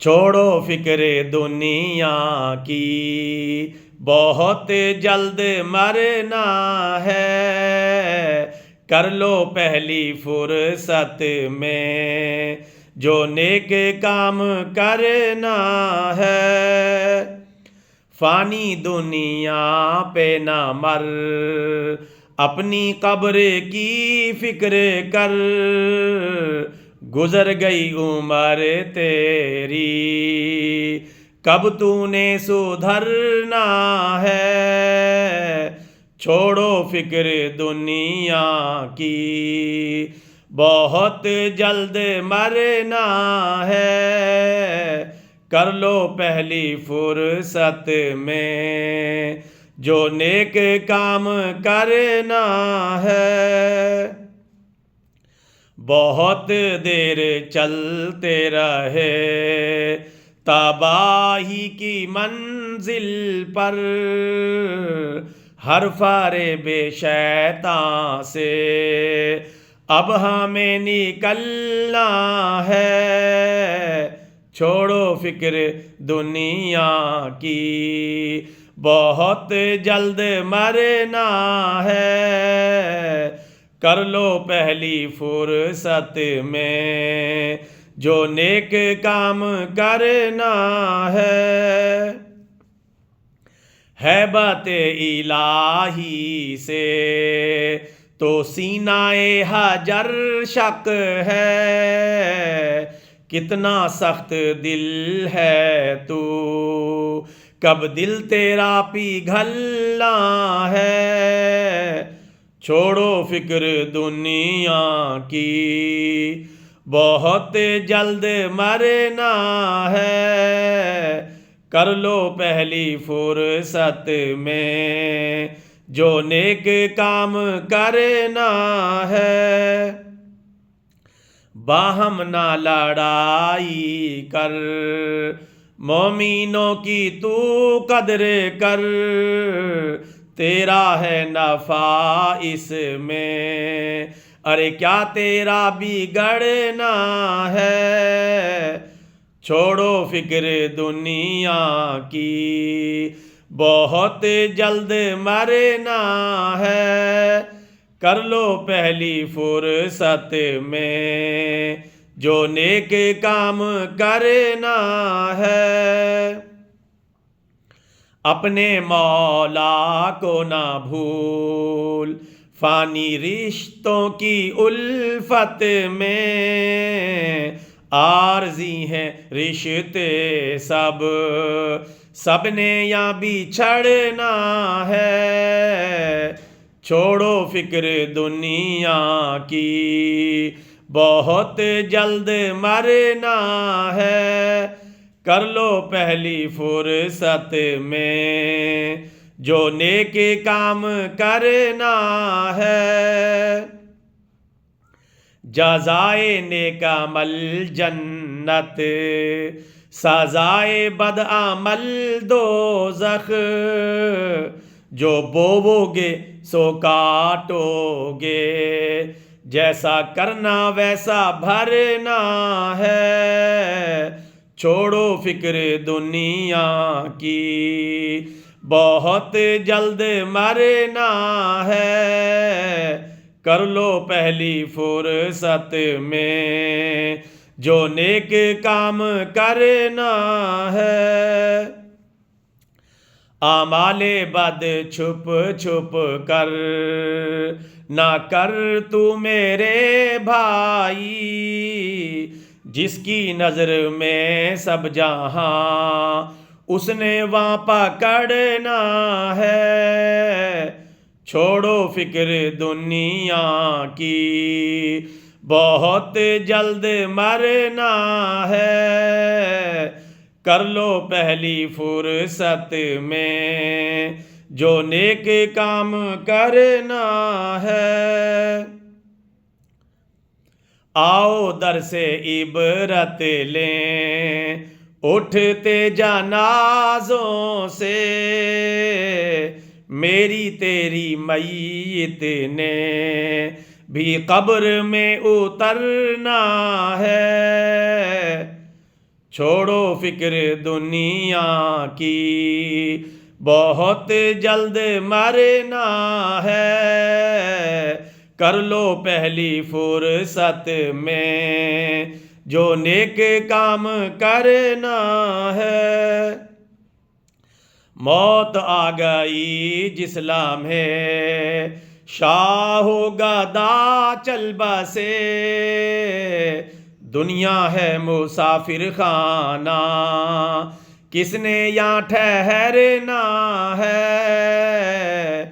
چھوڑو فکر دنیا کی، بہت جلد مرنا ہے، کر لو پہلی فرصت میں جو نیک کام کرنا ہے۔ فانی دنیا پہ نہ مر، اپنی قبر کی فکر کر، گزر گئی عمر تیری، کب تو نے سدھرنا ہے۔ چھوڑو فکر دنیا کی، بہت جلد مرنا ہے، کر لو پہلی فرصت میں جو نیک کام کرنا ہے۔ بہت دیر چلتے رہے تباہی کی منزل پر، ہر فریب شیطان سے اب ہمیں نکلنا ہے۔ چھوڑو فکر دنیا کی، بہت جلد مرنا ہے، کر لو پہلی فرصت میں جو نیک کام کرنا ہے۔ ہیبت الہی سے تو سینہ حجر شک ہے، کتنا سخت دل ہے تو، کب دل تیرا پگھلنا ہے۔ چھوڑو فکر دنیا کی، بہت جلد مرنا ہے، کر لو پہلی فرصت میں جو نیک کام کرنا ہے۔ باہم نہ لڑائی کر، مومنوں کی تو قدر کر، تیرا ہے نفع اس میں، ارے کیا تیرا بگڑنا ہے۔ چھوڑو فکر دنیا کی، بہت جلد مرنا ہے، کر لو پہلی فرصت میں جو نیک کام کرنا ہے۔ اپنے مولا کو نہ بھول، فانی رشتوں کی الفت میں، عارضی ہیں رشتے سب نے یہاں بچھڑنا ہے۔ چھوڑو فکر دنیا کی، بہت جلد مرنا ہے، کر لو پہلی فرصت میں جو نیک کام کرنا ہے۔ جزائے نیک عمل جنت، سزائے بد عمل دوزخ، جو بوو گے سو کاٹو گے، جیسا کرنا ویسا بھرنا ہے۔ چھوڑو فکر دنیا کی، بہت جلد مرنا ہے، کر لو پہلی فرصت میں جو نیک کام کرنا ہے۔ اعمال بد چھپ چھپ کر نہ کر تو میرے بھائی، جس کی نظر میں سب جہاں اس نے وہاں پکڑنا ہے۔ چھوڑو فکر دنیا کی، بہت جلد مرنا ہے، کر لو پہلی فرصت میں جو نیک کام کرنا ہے۔ آؤ در سے عبرت لیں اٹھتے جنازوں سے، میری تیری میت نے بھی قبر میں اترنا ہے۔ چھوڑو فکر دنیا کی، بہت جلد مرنا ہے، کر لو پہلی فرصت میں جو نیک کام کرنا ہے۔ موت آ گئی جس لمحے شاہ گدا چل بسے، دنیا ہے مسافر خانہ، کس نے یہاں ٹھہرنا ہے،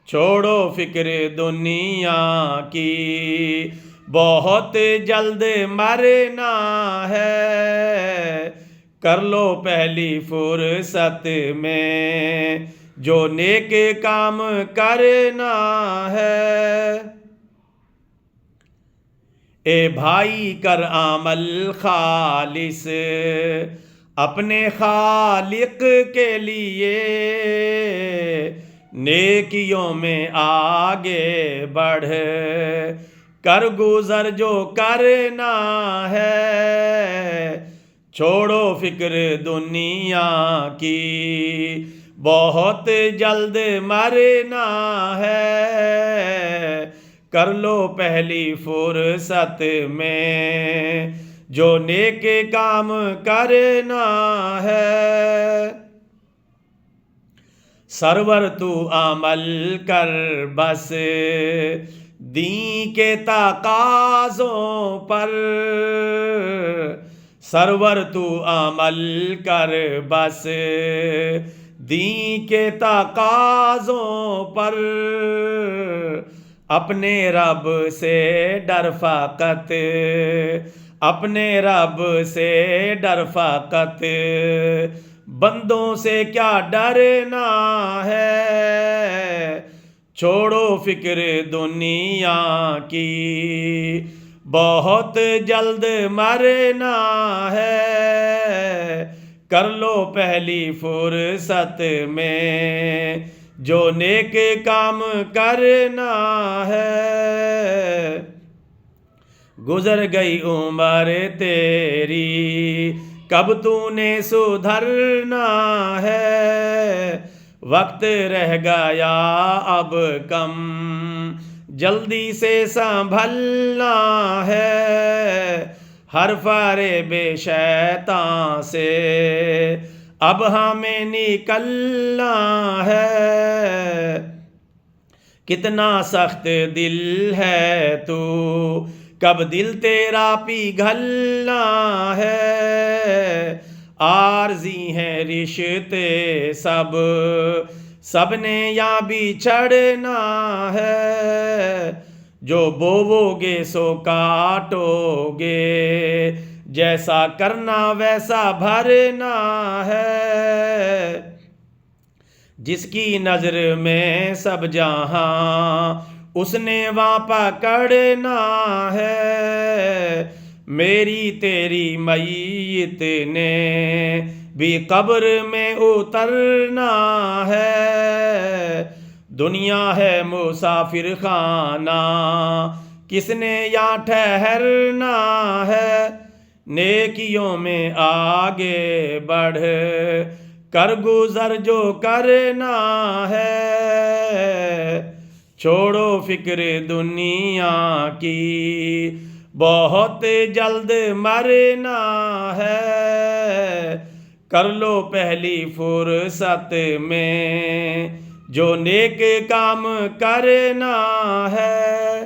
چھوڑو فکر دنیا کی، بہت جلد مرنا ہے، کر لو پہلی فرصت میں جو نیک کام کرنا ہے۔ اے بھائی کر عمل خالص اپنے خالق کے لیے، نیکیوں میں آگے بڑھ کر گزر جو کرنا ہے، چھوڑو فکر دنیا کی، بہت جلد مرنا ہے، کر لو پہلی فرصت میں جو نیک کام کرنا ہے۔ سرور تو عمل کر بس دین کے تقاضوں پر، سرور تو عمل کر بس دین کے تقاضوں پر، اپنے رب سے ڈر فقط، اپنے رب سے ڈر فقط، بندوں سے کیا ڈرنا ہے، چھوڑو فکر دنیا کی، بہت جلد مرنا ہے، کر لو پہلی فرصت میں جو نیک کام کرنا ہے۔ گزر گئی عمر تیری کب تو نے سدھرنا ہے، وقت رہ گیا اب کم جلدی سے سنبھلنا ہے، ہر فریب شیطان سے اب ہمیں نکلنا ہے، کتنا سخت دل ہے تو کب دل تیرا پگھلنا ہے، عارضی ہیں رشتے سب نے یہاں بچھڑنا ہے، جو بوو گے سو کاٹو گے، جیسا کرنا ویسا بھرنا ہے، جس کی نظر میں سب جہاں اس نے وہاں پکڑنا ہے، میری تیری میت نے بھی قبر میں اترنا ہے، دنیا ہے مسافر خانہ، کس نے یہاں ٹھہرنا ہے، نیکیوں میں آگے بڑھ کر گزر جو کرنا ہے، چھوڑو فکر دنیا کی، بہت جلد مرنا ہے، کر لو پہلی فرصت میں جو نیک کام کرنا ہے۔